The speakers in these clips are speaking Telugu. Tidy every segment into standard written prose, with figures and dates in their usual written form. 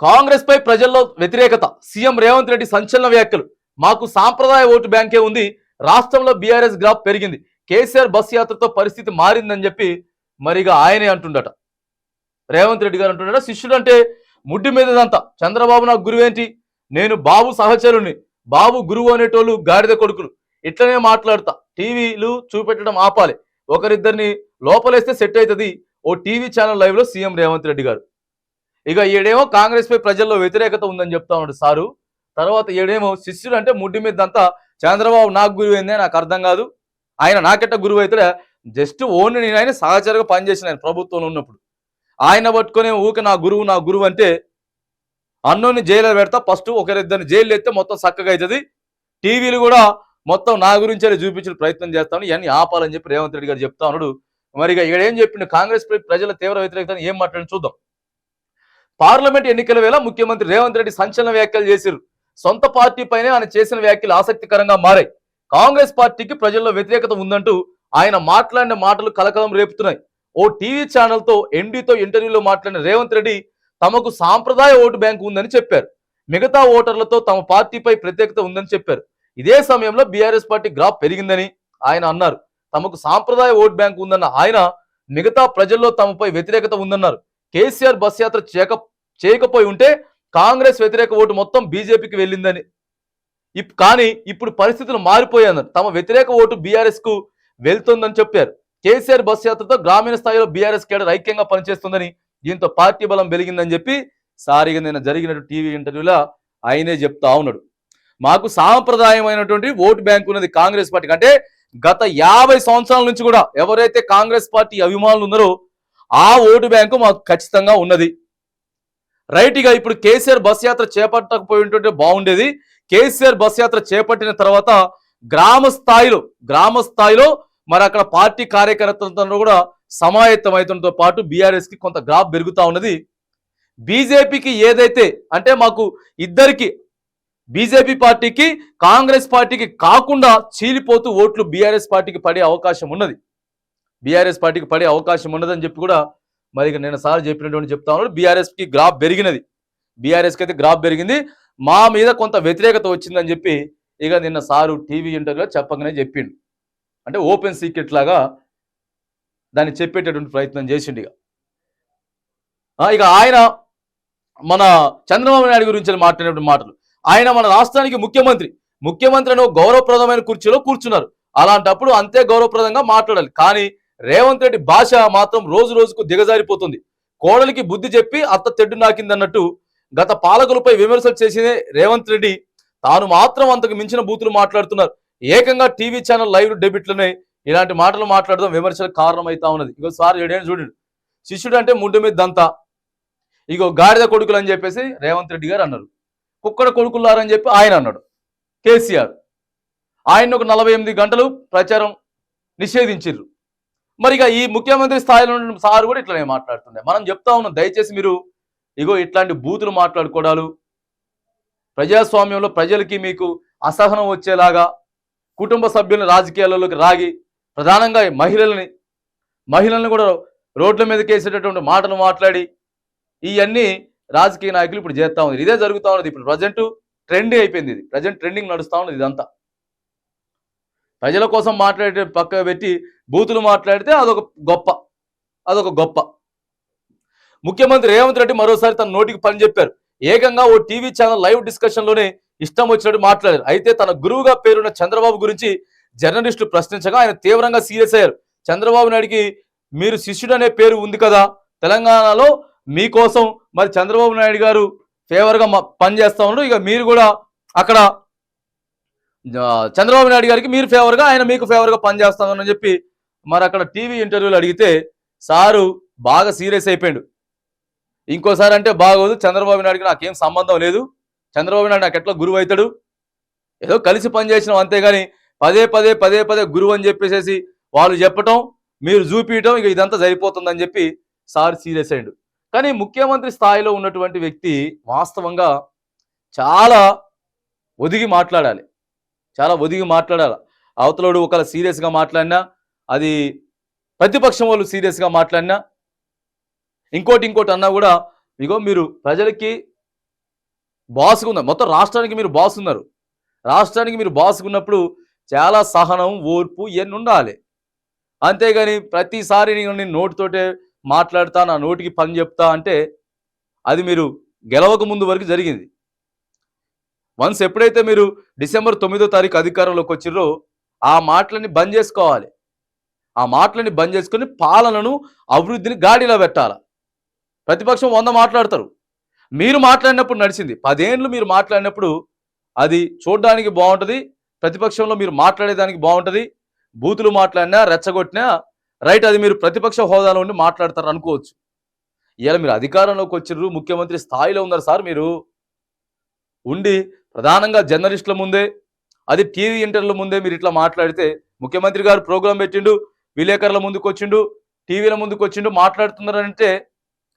కాంగ్రెస్ పై ప్రజల్లో వ్యతిరేకత, సీఎం రేవంత్ రెడ్డి సంచలన వ్యాఖ్యలు. మాకు సాంప్రదాయ ఓటు బ్యాంకే ఉంది, రాష్ట్రంలో బీఆర్ఎస్ గ్రాఫ్ పెరిగింది, కేసీఆర్ బస్ యాత్రతో పరిస్థితి మారిందని చెప్పి మరిగా ఆయనే అంటుండట. రేవంత్ రెడ్డి గారు అంటుండట, శిష్యుడు అంటే ముడ్డి మీదదంతా, చంద్రబాబు నాకు గురువేంటి, నేను బాబు సహచరుని, బాబు గురువు అనేటోళ్ళు గాడిద కొడుకులు, ఇట్లనే మాట్లాడతా, టీవీలు చూపెట్టడం ఆపాలి, ఒకరిద్దరిని లోపలేస్తే సెట్ అవుతుంది. ఓ టీవీ ఛానల్ లైవ్ లో సీఎం రేవంత్ రెడ్డి గారు. ఇక ఈడేమో కాంగ్రెస్ పై ప్రజల్లో వ్యతిరేకత ఉందని చెప్తా ఉన్నాడు సారు. తర్వాత ఈడేమో శిష్యుడు అంటే ముడ్డి మీదంతా, చంద్రబాబు నాకు గురువు ఏందే నాకు అర్థం కాదు, ఆయన నాకెట్ట గురువు అయితే, జస్ట్ ఓన్లీ నేను ఆయన సహచరుగా పనిచేసిన ఆయన ప్రభుత్వంలో ఉన్నప్పుడు, ఆయన పట్టుకునే ఊక నా గురువు అంటే అన్నోని జైల్లో పెడతా, ఫస్ట్ ఒకరిద్దరిని జైలు ఎత్తే మొత్తం చక్కగా అవుతుంది, టీవీలు కూడా మొత్తం నా గురించి చూపించిన ప్రయత్నం చేస్తాను, ఇవన్నీ ఆపాలని చెప్పి రేవంత్ రెడ్డి గారు చెప్తా ఉన్నాడు. మరి ఇక ఇక్కడ ఏం చెప్పిండు, కాంగ్రెస్ ప్రజల తీవ్ర వ్యతిరేకత ఏం మాట్లాడి చూద్దాం. పార్లమెంట్ ఎన్నికల వేళ ముఖ్యమంత్రి రేవంత్ రెడ్డి సంచలన వ్యాఖ్యలు చేశారు. సొంత పార్టీ పైనే ఆయన చేసిన వ్యాఖ్యలు ఆసక్తికరంగా మారాయి. కాంగ్రెస్ పార్టీకి ప్రజల్లో వ్యతిరేకత ఉందంటూ ఆయన మాట్లాడిన మాటలు కలకలం రేపుతున్నాయి. ఓ టీవీ ఛానల్తో ఎన్డీతో ఇంటర్వ్యూలో మాట్లాడిన రేవంత్ రెడ్డి తమకు సాంప్రదాయ ఓటు బ్యాంకు ఉందని చెప్పారు. మిగతా ఓటర్లతో తమ పార్టీపై ప్రత్యేకత ఉందని చెప్పారు. ఇదే సమయంలో బీఆర్ఎస్ పార్టీ గ్రాఫ్ పెరిగిందని ఆయన అన్నారు. తమకు సాంప్రదాయ ఓటు బ్యాంకు ఉందన్న ఆయన మిగతా ప్రజల్లో తమపై వ్యతిరేకత ఉందన్నారు. కేసీఆర్ బస్ యాత్ర చేయకపోయి ఉంటే కాంగ్రెస్ వ్యతిరేక ఓటు మొత్తం బీజేపీకి వెళ్ళిందని, కానీ ఇప్పుడు పరిస్థితులు మారిపోయాయన్నారు. తమ వ్యతిరేక ఓటు బీఆర్ఎస్ కు వెళ్తుందని చెప్పారు. కేసీఆర్ బస్ యాత్రతో గ్రామీణ స్థాయిలో బీఆర్ఎస్ కేడర్ ఐక్యంగా పనిచేస్తుందని, దీంతో పార్టీ బలం పెరిగిందని చెప్పి సారిగా నేను జరిగిన టీవీ ఇంటర్వ్యూలో ఆయనే చెప్తా ఉన్నాడు. మాకు సాంప్రదాయమైనటువంటి ఓటు బ్యాంకు ఉన్నది కాంగ్రెస్ పార్టీకి. అంటే గత 50 సంవత్సరాల నుంచి కూడా ఎవరైతే కాంగ్రెస్ పార్టీ అభిమానులు ఉన్నారో ఆ ఓటు బ్యాంకు మాకు ఖచ్చితంగా ఉన్నది. రైట్. గా ఇప్పుడు కేసీఆర్ బస్ యాత్ర చేపట్టకపోయింటే బాగుండేది. కేసీఆర్ బస్ యాత్ర చేపట్టిన తర్వాత గ్రామ స్థాయిలో మరి అక్కడ పార్టీ కార్యకర్తలతో కూడా సమాయత్తమవుతుండటంతో పాటు బీఆర్ఎస్ కి కొంత గ్రాఫ్ పెరుగుతా ఉన్నది. బీజేపీకి ఏదైతే అంటే మాకు ఇద్దరికి, బీజేపీ పార్టీకి కాంగ్రెస్ పార్టీకి కాకుండా చీలిపోతూ ఓట్లు బీఆర్ఎస్ పార్టీకి పడే అవకాశం ఉన్నది, అని చెప్పి కూడా మరి నేను సార్ చెప్పినటువంటి చెప్తా ఉన్నాడు. బీఆర్ఎస్ కి గ్రాఫ్ పెరిగినది, బీఆర్ఎస్ కి అయితే గ్రాఫ్ పెరిగింది, మా మీద కొంత వ్యతిరేకత వచ్చిందని చెప్పి ఇక నిన్న సారు టీవీ ఇంటర్వ్యూలో చెప్పగానే చెప్పిండు. అంటే ఓపెన్ సీక్రెట్ లాగా దాన్ని చెప్పేటటువంటి ప్రయత్నం చేసిండు. ఇక ఆయన మన చంద్రబాబు నాయుడు గురించి మాట్లాడినటువంటి మాటలు, ఆయన మన రాష్ట్రానికి ముఖ్యమంత్రి అని గౌరవప్రదమైన కుర్చీలో కూర్చున్నారు, అలాంటప్పుడు అంతే గౌరవప్రదంగా మాట్లాడాలి. కానీ రేవంత్ రెడ్డి భాష మాత్రం రోజు రోజుకు దిగజారిపోతుంది. కోడలికి బుద్ధి చెప్పి అత్త తెడ్డు నాకిందన్నట్టు గత పాలకులపై విమర్శలు చేసిన రేవంత్ రెడ్డి తాను మాత్రం అంతకు మించిన బూతులు మాట్లాడుతున్నారు. ఏకంగా టీవీ ఛానల్ లైవ్ డెబిట్లనే ఇలాంటి మాటలు మాట్లాడడం విమర్శలకు కారణమైతా ఉన్నది. ఇగో సార్ ఏడేళ్ళు చూడండి, శిష్యుడు అంటే ముడ్డు మీద దంతా, ఇగో గాడిద కొడుకులు అని చెప్పేసి రేవంత్ రెడ్డి గారు అన్నారు. కుక్కడ కొడుకులారని చెప్పి ఆయన అన్నాడు కేసీఆర్. ఆయన ఒక 48 గంటలు ప్రచారం నిషేధించారు. మరి ఈ ముఖ్యమంత్రి స్థాయిలో ఉన్న సార్ కూడా ఇట్లనే మాట్లాడుతుండే. మనం చెప్తా ఉన్నాం, దయచేసి మీరు ఇగో ఇట్లాంటి బూతులు మాట్లాడుకోవడాలు, ప్రజాస్వామ్యంలో ప్రజలకి మీకు అసహనం వచ్చేలాగా కుటుంబ సభ్యులను రాజకీయాలలోకి రాగి ప్రధానంగా మహిళల్ని కూడా రోడ్ల మీదకి వేసేటటువంటి మాటలు మాట్లాడి ఇవన్నీ రాజకీయ నాయకులు ఇప్పుడు చేస్తా ఉంది. ఇదే జరుగుతూ ఉన్నది. ఇప్పుడు ప్రజెంట్ ట్రెండింగ్ అయిపోయింది, ఇది ప్రజెంట్ ట్రెండింగ్ నడుస్తూ ఉన్నది. ఇదంతా ప్రజల కోసం మాట్లాడే పక్క పెట్టి బూతులు మాట్లాడితే అదొక గొప్ప. ముఖ్యమంత్రి రేవంత్ రెడ్డి మరోసారి తన నోటికి పని చెప్పారు. ఏకంగా ఓ టీవీ ఛానల్ లైవ్ డిస్కషన్ లోనే ఇష్టం వచ్చినట్టు మాట్లాడారు. అయితే తన గురువుగా పేరున్న చంద్రబాబు గురించి జర్నలిస్టులు ప్రశ్నించగా ఆయన తీవ్రంగా సీరియస్ అయ్యారు. చంద్రబాబు నాయుడికి మీరు శిష్యుడు అనే పేరు ఉంది కదా, తెలంగాణలో మీకోసం మరి చంద్రబాబు నాయుడు గారు ఫేవర్ గా పనిచేస్తా ఉన్నారు, ఇక మీరు కూడా అక్కడ చంద్రబాబు నాయుడు గారికి మీరు ఫేవర్ గా, ఆయన మీకు ఫేవర్ గా పనిచేస్తామని చెప్పి మరి అక్కడ టీవీ ఇంటర్వ్యూలు అడిగితే సారు బాగా సీరియస్ అయిపోయాడు. ఇంకోసారి అంటే బాగోదు, చంద్రబాబు నాయుడుకి నాకేం సంబంధం లేదు, చంద్రబాబు నాయుడు నాకు ఎట్లా గురువు అవుతాడు, ఏదో కలిసి పనిచేసినాం అంతేగాని పదే గురువు అని చెప్పేసి వాళ్ళు చెప్పటం, మీరు చూపించడం, ఇక ఇదంతా సరిపోతుందని చెప్పి సార్ సీరియస్ అయ్యాడు. కానీ ముఖ్యమంత్రి స్థాయిలో ఉన్నటువంటి వ్యక్తి వాస్తవంగా చాలా ఒదిగి మాట్లాడాలి, అవతలోడు ఒకవేళ సీరియస్గా మాట్లాడినా, అది ప్రతిపక్షం వాళ్ళు సీరియస్గా మాట్లాడినా, ఇంకోటి అన్నా కూడా ఇగో మీరు ప్రజలకి బాస్గా ఉన్నారు, మొత్తం రాష్ట్రానికి మీరు బాస్ ఉన్నారు. రాష్ట్రానికి మీరు బాస్గా ఉన్నప్పుడు చాలా సహనం, ఓర్పు ఇవన్నీ ఉండాలి. అంతేగాని ప్రతిసారి నేను నోటితోటే మాట్లాడతా, నా నోటికి పని చెప్తా అంటే అది మీరు గెలవక ముందు వరకు జరిగింది. వన్స్ ఎప్పుడైతే మీరు డిసెంబర్ 9వ తారీఖు అధికారంలోకి వచ్చిర్రో ఆ మాటలని బంద్ చేసుకోవాలి. ఆ మాటలని బంద్ చేసుకొని పాలనను, అభివృద్ధిని గాడిలో పెట్టాల. ప్రతిపక్షం 100 మాట్లాడతారు. మీరు మాట్లాడినప్పుడు నడిచింది. 10 ఏండ్లు మీరు మాట్లాడినప్పుడు అది చూడడానికి బాగుంటది. ప్రతిపక్షంలో మీరు మాట్లాడేదానికి బాగుంటది. బూతులు మాట్లాడినా, రెచ్చగొట్టినా రైట్, అది మీరు ప్రతిపక్ష హోదాలో ఉండి మాట్లాడతారు అనుకోవచ్చు. ఇవాళ మీరు అధికారంలోకి వచ్చిర్రు, ముఖ్యమంత్రి స్థాయిలో ఉన్నారు సార్ మీరు. ఉండి ప్రధానంగా జర్నలిస్టుల ముందే, అది టీవీ ఇంటర్వ్యూల ముందే మీరు ఇట్లా మాట్లాడితే, ముఖ్యమంత్రి గారు ప్రోగ్రాం పెట్టిండు, విలేకరుల ముందుకు వచ్చిండు, టీవీల ముందుకు వచ్చిండు, మాట్లాడుతున్నారంటే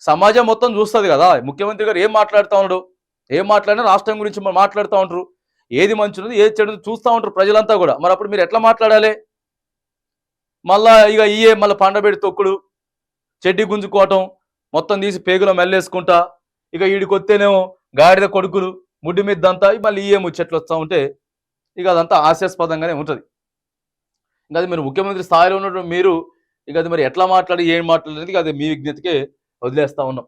సమాజం మొత్తం చూస్తుంది కదా ముఖ్యమంత్రి గారు ఏం మాట్లాడుతూ ఉన్నాడు. ఏం మాట్లాడినా రాష్ట్రం గురించి మాట్లాడుతూ ఉంటారు. ఏది మంచిది ఏది చెడు చూస్తూ ఉంటారు ప్రజలంతా కూడా. మరి అప్పుడు మీరు ఎట్లా మాట్లాడాలి? మళ్ళా ఇక ఇయే మళ్ళీ పండబెడి తొక్కుడు, చెడ్డి గుంజుకోవటం, మొత్తం తీసి పేగులో మెల్లేసుకుంటా, ఇక ఈడికొత్తేనేమో గాడిద కొడుకులు, ముడ్డి మీద్దంతా మళ్ళీ ఇయే ముచ్చట్లు వస్తూ ఉంటే ఇక అదంతా హాస్యాస్పదంగానే ఉంటుంది. ఇంకా అది మీరు ముఖ్యమంత్రి స్థాయిలో ఉన్నటువంటి మీరు ఇక అది మరి ఎట్లా మాట్లాడి ఏం మాట్లాడేది అది మీ విజ్ఞతకే వదిలేస్తా ఉన్నాం.